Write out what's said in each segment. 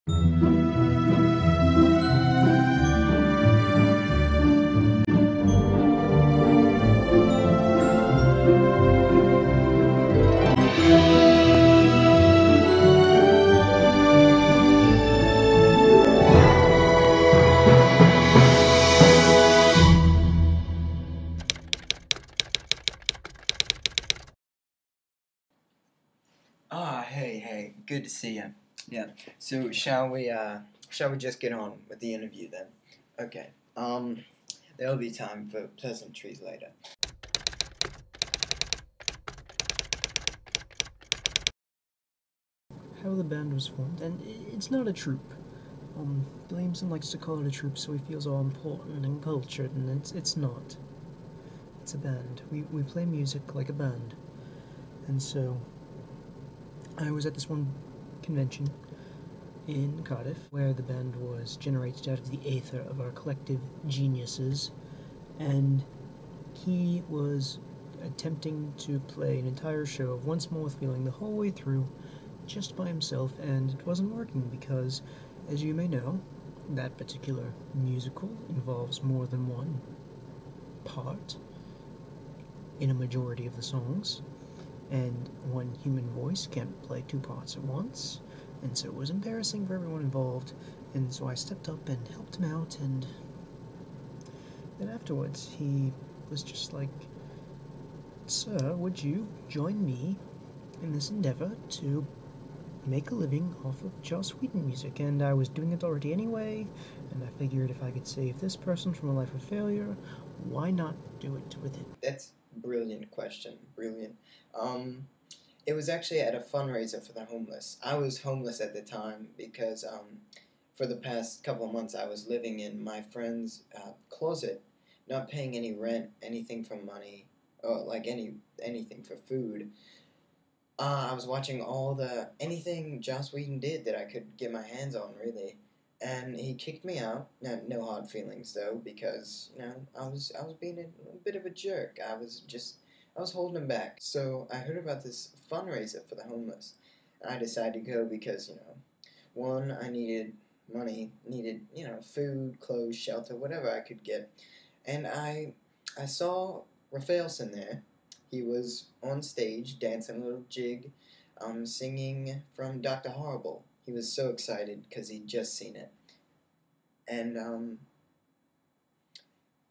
Ah, hey, good to see you. Yeah. So shall we just get on with the interview then? Okay. There'll be time for pleasantries later. How the band was formed, and it's not a troupe. Williamson likes to call it a troupe, so he feels all important and cultured, and it's not. It's a band. We play music like a band, and so I was at this one convention in Cardiff where the band was generated out of the aether of our collective geniuses, and he was attempting to play an entire show of Once More with Feeling the whole way through just by himself, and it wasn't working because, as you may know, that particular musical involves more than one part in a majority of the songs, and one human voice can't play two parts at once, and so it was embarrassing for everyone involved, and so I stepped up and helped him out, and then afterwards he was just like, "Sir, would you join me in this endeavor to make a living off of Joss Whedon music?" And I was doing it already anyway, and I figured if I could save this person from a life of failure, why not do it with it? That's a brilliant question. Brilliant. It was actually at a fundraiser for the homeless. I was homeless at the time because for the past couple of months I was living in my friend's closet, not paying any rent, anything for money, or like anything for food. I was watching anything Joss Whedon did that I could get my hands on, really, and he kicked me out. No hard feelings though, because I was being a bit of a jerk. I was holding him back. So I heard about this fundraiser for the homeless, and I decided to go because one, I needed money, needed food, clothes, shelter, whatever I could get, and I saw Raphaelson there. He was on stage dancing a little jig, singing from Dr. Horrible. He was so excited because he'd just seen it. And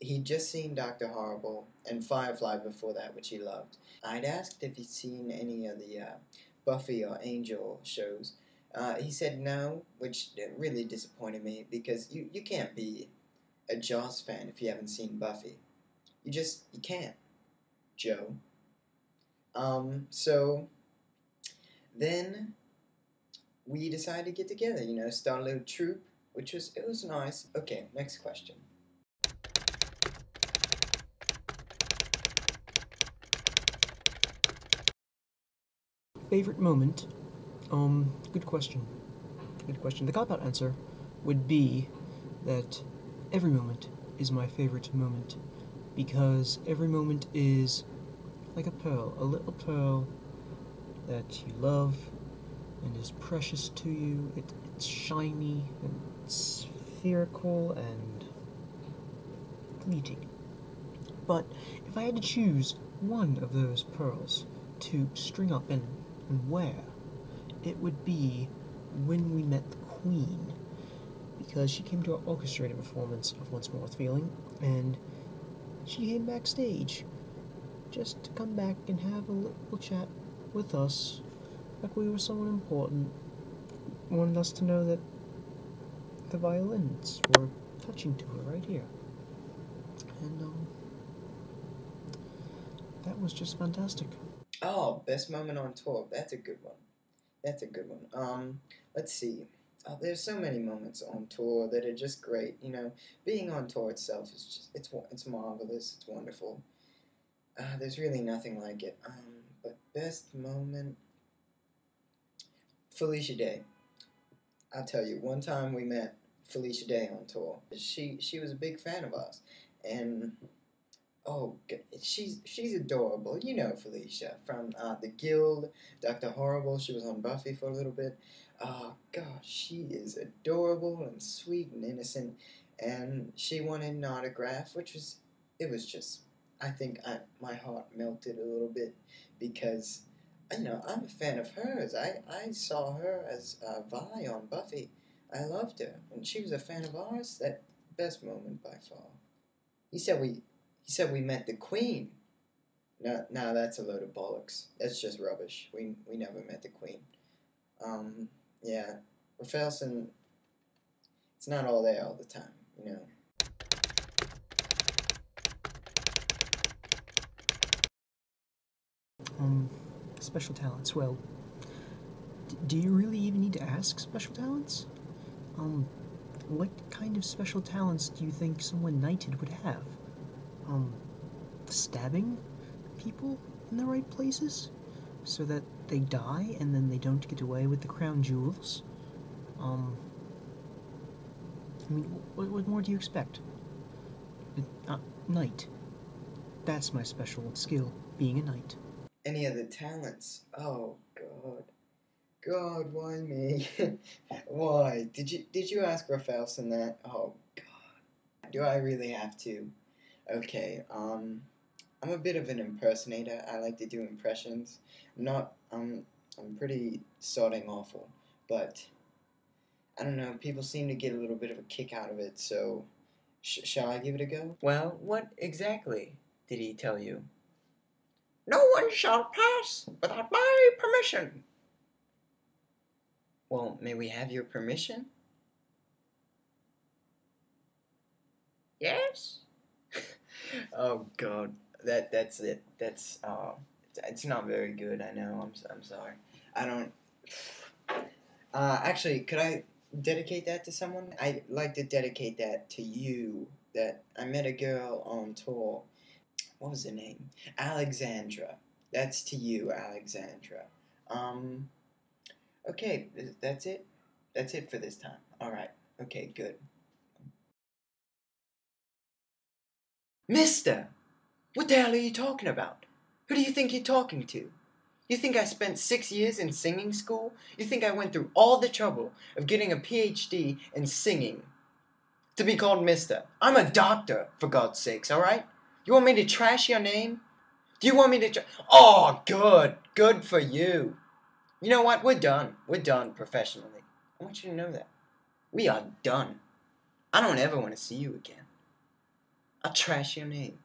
he'd just seen Dr. Horrible and Firefly before that, which he loved. I'd asked if he'd seen any of the Buffy or Angel shows. He said no, which really disappointed me because you can't be a Joss fan if you haven't seen Buffy. You can't, Joe. So then we decided to get together, start a little troupe, it was nice. Okay, next question. Favorite moment? Good question. Good question. The cop-out answer would be that every moment is my favorite moment, because every moment is like a pearl, a little pearl that you love and is precious to you. It's shiny and spherical and fleeting. But if I had to choose one of those pearls to string up and wear, it would be when we met the Queen, because she came to our orchestrated performance of Once More with Feeling, and she came backstage just to come back and have a little chat with us, like we were someone important, wanted us to know that the violins were touching to her right here. And that was just fantastic. Oh, best moment on tour. That's a good one. That's a good one. Let's see. There's so many moments on tour that are just great. Being on tour itself is it's marvelous. It's wonderful. There's really nothing like it. But best moment, Felicia Day. I'll tell you. One time we met Felicia Day on tour. She was a big fan of ours, and oh, she's adorable. You know Felicia from the Guild, Dr. Horrible. She was on Buffy for a little bit. Oh gosh, she is adorable and sweet and innocent, and she wanted an autograph, it was just, my heart melted a little bit because, I'm a fan of hers. I saw her as Vi on Buffy. I loved her, and she was a fan of ours. That best moment by far. He said we, he said we met the Queen. No, that's a load of bollocks. That's just rubbish. We never met the Queen. Um, yeah, Rafelson, it's not all there all the time, you know. Um, Special talents. Well, do you really even need to ask special talents? Um, what kind of special talents do you think someone knighted would have? Um, Stabbing people in the right places? So that they die and then they don't get away with the crown jewels? Um, I mean, what more do you expect? Knight. That's my special skill, being a knight. Any other talents? Oh, God. God, why me? Why? Did you ask Rafelson that? Oh, God. Do I really have to? Okay, I'm a bit of an impersonator. I like to do impressions. I'm pretty sodding awful, but I don't know. People seem to get a little bit of a kick out of it, so shall I give it a go? Well, what exactly did he tell you? No one shall pass without my permission. Well, may we have your permission? Yes. Oh God, that's it. It's not very good. I know. I'm sorry. I don't. Actually, could I dedicate that to someone? I'd like to dedicate that to you. That I met a girl on tour. What was her name? Alexandra. That's to you, Alexandra. Um. Okay, that's it. That's it for this time. All right. Okay. Good. Mister, what the hell are you talking about? Who do you think you're talking to? You think I spent 6 years in singing school? You think I went through all the trouble of getting a PhD in singing to be called Mister? I'm a doctor, for God's sakes, alright? You want me to trash your name? Do you want me to Oh, good. Good for you. You know what? We're done. We're done professionally. I want you to know that. We are done. I don't ever want to see you again. I'll trash your name.